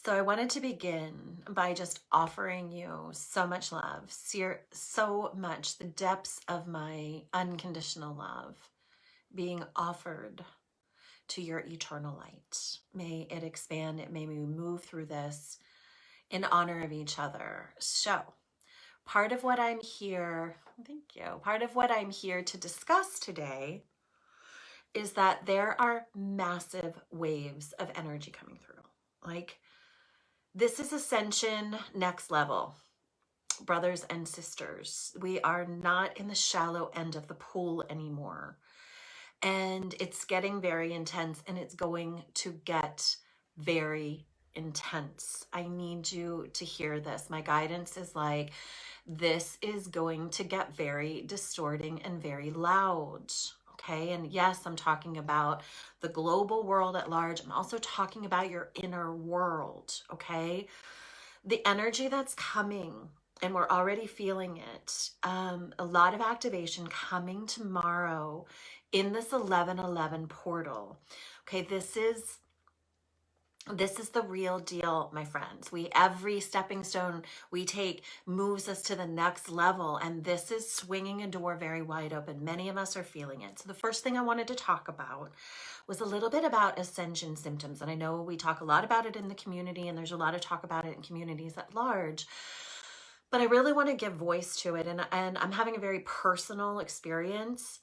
So I wanted to begin by just offering you so much love, so much, the depths of my unconditional love being offered to your eternal light. May it expand, may we move through this in honor of each other. So part of what I'm here, thank you, part of what I'm here to discuss today is that there are massive waves of energy coming through. Like, this is ascension next level, brothers and sisters. We are not in the shallow end of the pool anymore. And it's getting very intense, and it's going to get very intense. I need you to hear this. My guidance is like, this is going to get very distorting and very loud. Okay. And yes, I'm talking about the global world at large. I'm also talking about your inner world. Okay. The energy that's coming, and we're already feeling it, a lot of activation coming tomorrow in this 1111 portal. Okay, this is the real deal, my friends. Every stepping stone we take moves us to the next level, and this is swinging a door very wide open. Many of us are feeling it. So the first thing I wanted to talk about was a little bit about ascension symptoms. And I know we talk a lot about it in the community, and there's a lot of talk about it in communities at large. But I really want to give voice to it. And I'm having a very personal experience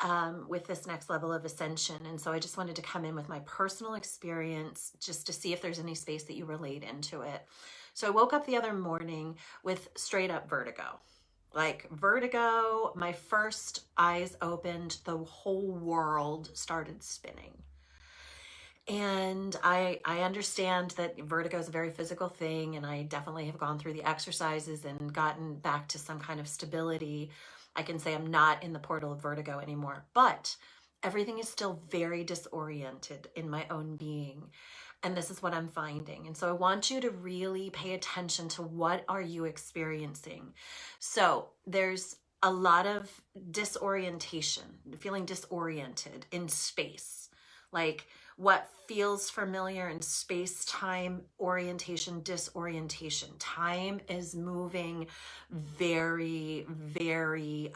with this next level of ascension. And so I just wanted to come in with my personal experience just to see if there's any space that you relate into it. So I woke up the other morning with straight up vertigo. Like vertigo, my first eyes opened, the whole world started spinning. And I understand that vertigo is a very physical thing, and I definitely have gone through the exercises and gotten back to some kind of stability. I can say I'm not in the portal of vertigo anymore, but everything is still very disoriented in my own being. And this is what I'm finding. And so I want you to really pay attention to what are you experiencing. So there's a lot of disorientation, feeling disoriented in space. Like, what feels familiar in space-time orientation, disorientation. Time is moving very, very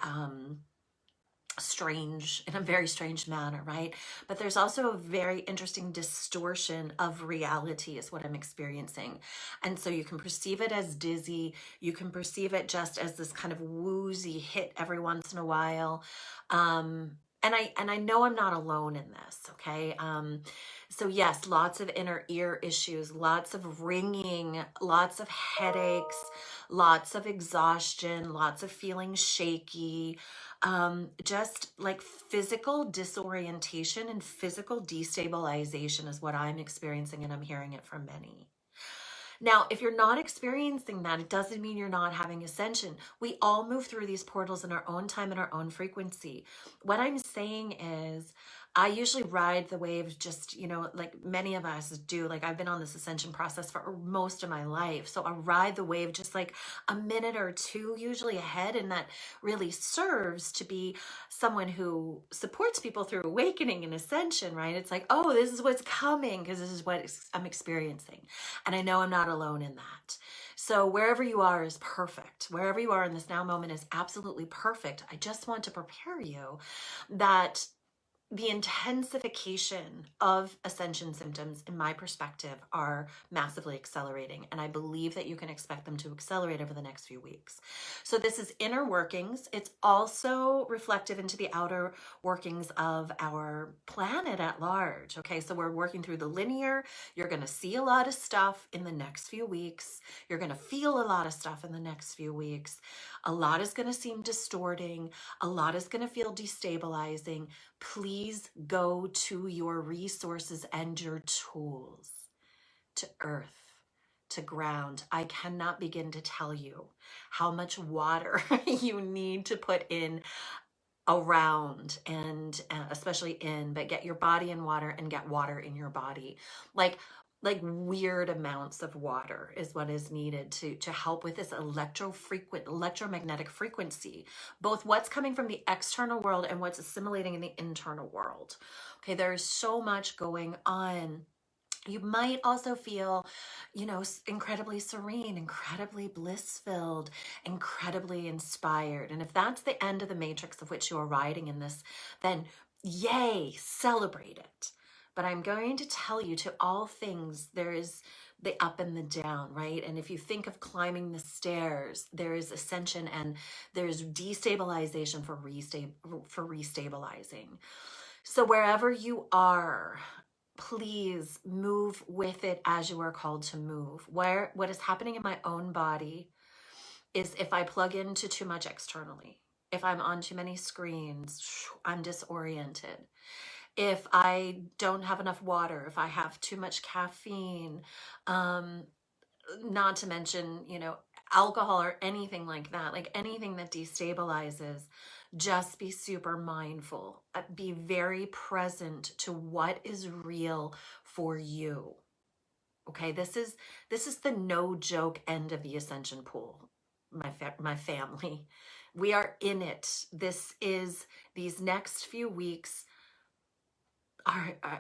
strange, in a very strange manner, right? But there's also a very interesting distortion of reality is what I'm experiencing. And so you can perceive it as dizzy. You can perceive it just as this kind of woozy hit every once in a while. And I know I'm not alone in this, okay? So yes, lots of inner ear issues, lots of ringing, lots of headaches, lots of exhaustion, lots of feeling shaky, just like physical disorientation and physical destabilization is what I'm experiencing, and I'm hearing it from many. Now, if you're not experiencing that, it doesn't mean you're not having ascension. We all move through these portals in our own time and our own frequency. What I'm saying is, I usually ride the wave just, like many of us do. Like, I've been on this ascension process for most of my life. So I ride the wave just like a minute or two usually ahead. And that really serves to be someone who supports people through awakening and ascension, right? It's like, oh, this is what's coming because this is what I'm experiencing. And I know I'm not alone in that. So wherever you are is perfect. Wherever you are in this now moment is absolutely perfect. I just want to prepare you that the intensification of ascension symptoms, in my perspective, are massively accelerating. And I believe that you can expect them to accelerate over the next few weeks. So this is inner workings. It's also reflective into the outer workings of our planet at large. Okay, so we're working through the linear. You're going to see a lot of stuff in the next few weeks. You're going to feel a lot of stuff in the next few weeks. A lot is going to seem distorting. A lot is going to feel destabilizing. Please go to your resources and your tools, to earth, to ground. I cannot begin to tell you how much water you need to put in around, and especially in, but get your body in water and get water in your body. Like weird amounts of water is what is needed to help with this electromagnetic frequency, both what's coming from the external world and what's assimilating in the internal world. Okay, there is so much going on You might also feel, incredibly serene, incredibly bliss-filled, incredibly inspired. And if that's the end of the matrix of which you are riding in this, then yay, celebrate it. But I'm going to tell you, to all things, there is the up and the down, right? And if you think of climbing the stairs, there is ascension and there's destabilization for restabilizing. So wherever you are, please move with it as you are called to move. What is happening in my own body is if I plug into too much externally, if I'm on too many screens, I'm disoriented. If I don't have enough water, if I have too much caffeine, not to mention, alcohol or anything like that, like anything that destabilizes, just be super mindful. Be very present to what is real for you. Okay, this is the no joke end of the ascension pool, my family. We are in it. These next few weeks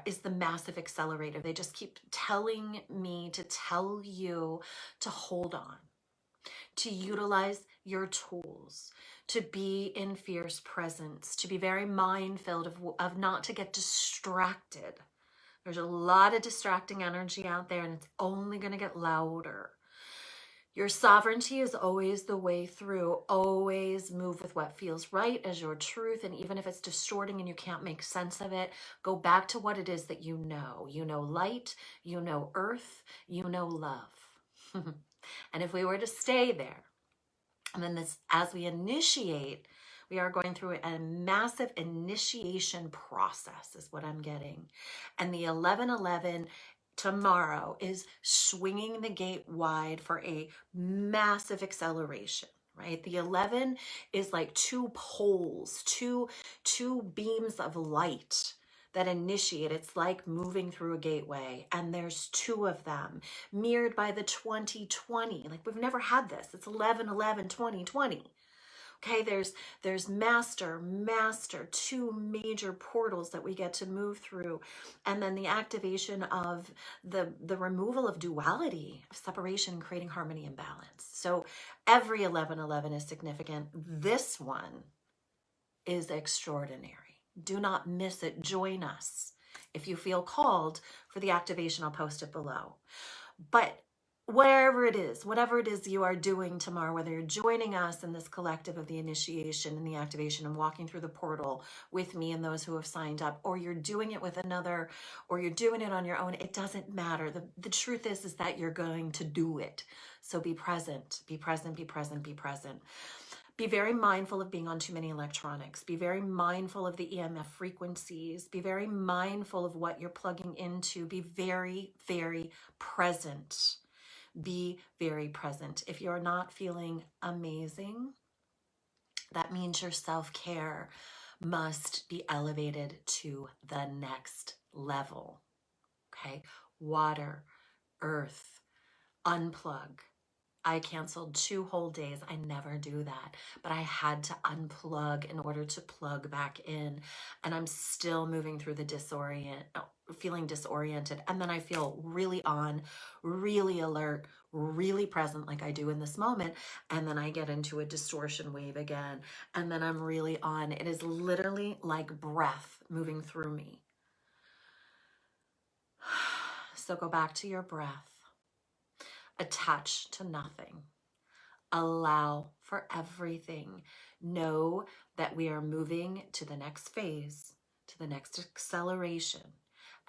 is the massive accelerator. They just keep telling me to tell you to hold on, to utilize your tools, to be in fierce presence, to be very mind-filled of not to get distracted. There's a lot of distracting energy out there, and it's only going to get louder. Your sovereignty is always the way through. Always move with what feels right as your truth. And even if it's distorting and you can't make sense of it, go back to what it is that you know. You know light, you know earth, you know love. And if we were to stay there, and then as we initiate, we are going through a massive initiation process is what I'm getting. And the 1111 tomorrow is swinging the gate wide for a massive acceleration, right? The 11 is like two poles, two beams of light that initiate. It's like moving through a gateway, and there's two of them mirrored by the 2020. Like, we've never had this. It's 11-11-2020. Okay, there's master, two major portals that we get to move through, and then the activation of the removal of duality, of separation, creating harmony and balance. So every 11-11 is significant. This one is extraordinary. Do not miss it. Join us if you feel called for the activation. I'll post it below. But whatever it is you are doing tomorrow, whether you're joining us in this collective of the initiation and the activation and walking through the portal with me and those who have signed up, or you're doing it with another, or you're doing it on your own, it doesn't matter. The truth is that you're going to do it. So be present, be present, be present, be present. Be very mindful of being on too many electronics. Be very mindful of the EMF frequencies. Be very mindful of what you're plugging into. Be very, very present. Be very present. If you're not feeling amazing, that means your self-care must be elevated to the next level. Okay? Water, earth, unplug. I canceled 2 whole days. I never do that, but I had to unplug in order to plug back in. And I'm still moving through the feeling disoriented. And then I feel really on, really alert, really present like I do in this moment. And then I get into a distortion wave again. And then I'm really on. It is literally like breath moving through me. So go back to your breath. Attach to nothing. Allow for everything. Know that we are moving to the next phase, to the next acceleration,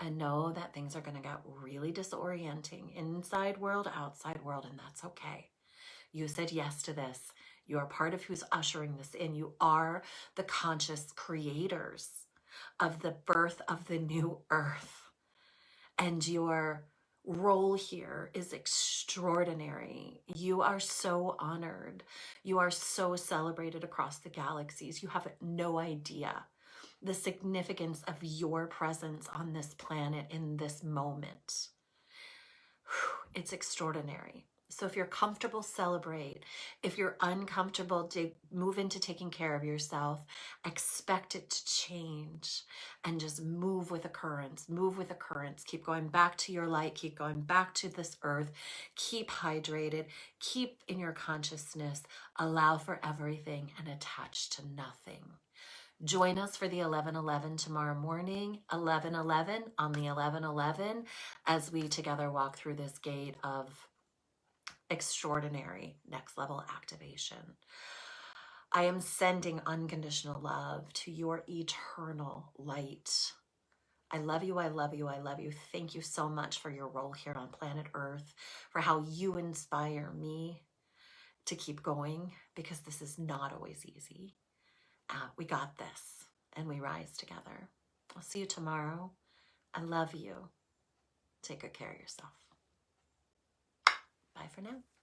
and know that things are going to get really disorienting, inside world, outside world, and that's okay. You said yes to this. You are part of who's ushering this in. You are the conscious creators of the birth of the new earth, and your role here is extraordinary. You are so honored. You are so celebrated across the galaxies. You have no idea the significance of your presence on this planet in this moment. It's extraordinary. So if you're comfortable, celebrate. If you're uncomfortable, move into taking care of yourself. Expect it to change and just move with the currents. Move with the currents. Keep going back to your light. Keep going back to this earth. Keep hydrated. Keep in your consciousness. Allow for everything and attach to nothing. Join us for the 11:11 tomorrow morning, 11:11 on the 11:11, as we together walk through this gate of extraordinary next level activation. I am sending unconditional love to your eternal light. I love you, I love you, I love you. Thank you so much for your role here on planet Earth, for how you inspire me to keep going, because this is not always easy. We got this, and we rise together. I'll see you tomorrow. I love you. Take good care of yourself. Bye for now.